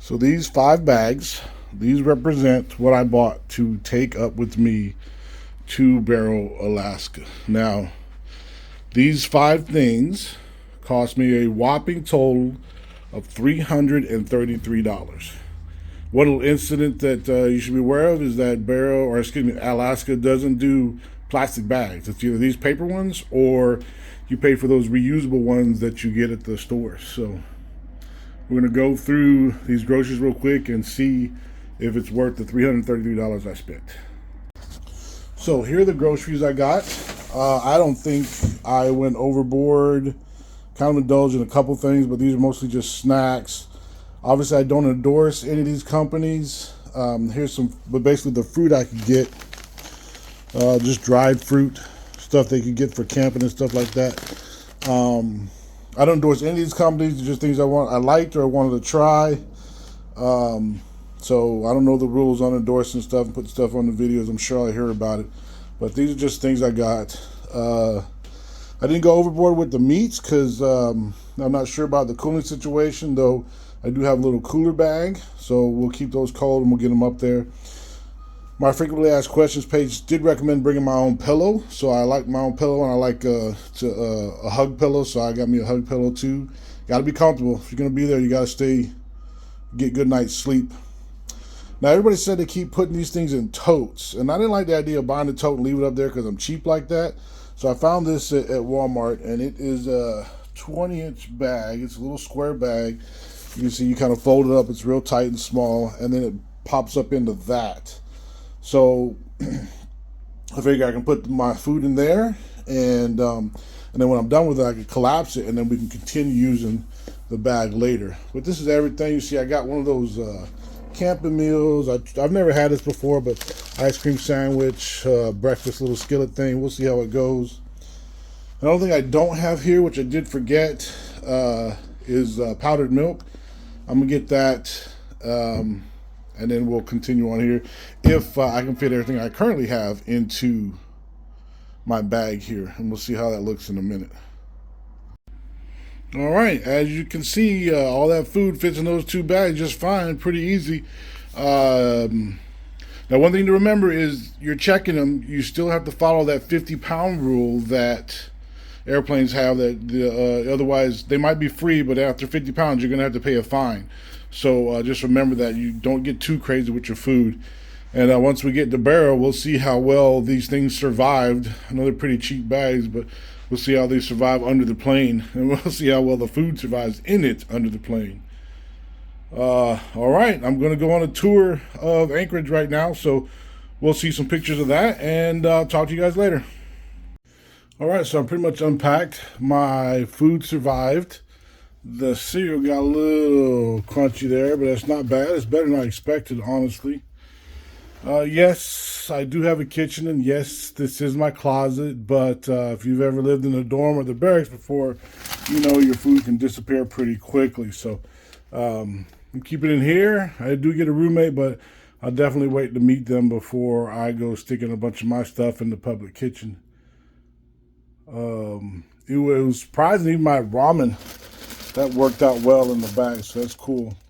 So these 5 bags, these represent what I bought to take up with me to Barrow, Alaska. Now, these 5 things cost me a whopping total of $333. One little incident that you should be aware of is that Alaska doesn't do plastic bags. It's either these paper ones or you pay for those reusable ones that you get at the store. So we're going to go through these groceries real quick and see if it's worth the $333 I spent. So here are the groceries I got. I don't think I went overboard. Kind of indulged in a couple things, but these are mostly just snacks. Obviously, I don't endorse any of these companies. Here's some, but basically the fruit I could get, just dried fruit, stuff they could get for camping and stuff like that. I don't endorse any of these companies. They're just things I liked or wanted to try. So I don't know the rules on endorsing stuff and putting stuff on the videos. I'm sure I hear about it, but these are just things I got. I didn't go overboard with the meats because I'm not sure about the cooling situation, though I do have a little cooler bag, so we'll keep those cold and we'll get them up there. My frequently asked questions page did recommend bringing my own pillow, so I like my own pillow and I like a hug pillow, so I got me a hug pillow too. Got to be comfortable. If you're going to be there, you got to get good night's sleep. Now, everybody said they keep putting these things in totes, and I didn't like the idea of buying a tote and leave it up there because I'm cheap like that. So I found this at Walmart, and it is a 20-inch bag. It's a little square bag. You can see you kind of fold it up. It's real tight and small, and then it pops up into that. So I figure I can put my food in there, and then when I'm done with it, I can collapse it, and then we can continue using the bag later. But this is everything. You see, I got one of those camping meals. I've never had this before, but ice cream sandwich, breakfast little skillet thing. We'll see how it goes. Another thing I don't have here, which I did forget, is powdered milk. I'm gonna get that, and then we'll continue on here if I can fit everything I currently have into my bag here, and we'll see how that looks in a minute. All right, as you can see, all that food fits in those 2 bags just fine, pretty easy. Now, one thing to remember is you're checking them. You still have to follow that 50-pound rule that airplanes have. That otherwise they might be free, but after 50 pounds, you're going to have to pay a fine. So just remember that you don't get too crazy with your food. And once we get to Barrow, we'll see how well these things survived. I know they're pretty cheap bags, but we'll see how they survive under the plane, and we'll see how well the food survives in it under the plane. All right, I'm going to go on a tour of Anchorage right now, so we'll see some pictures of that, and talk to you guys later. All right, so I pretty much unpacked. My food survived. The cereal got a little crunchy there, but that's not bad. It's better than I expected, honestly. Yes, I do have a kitchen, and yes, this is my closet, but if you've ever lived in a dorm or the barracks before, you know your food can disappear pretty quickly. So keep it in here. I do get a roommate, but I'll definitely wait to meet them before I go sticking a bunch of my stuff in the public kitchen. It was surprising, even my ramen, that worked out well in the bag, so that's cool.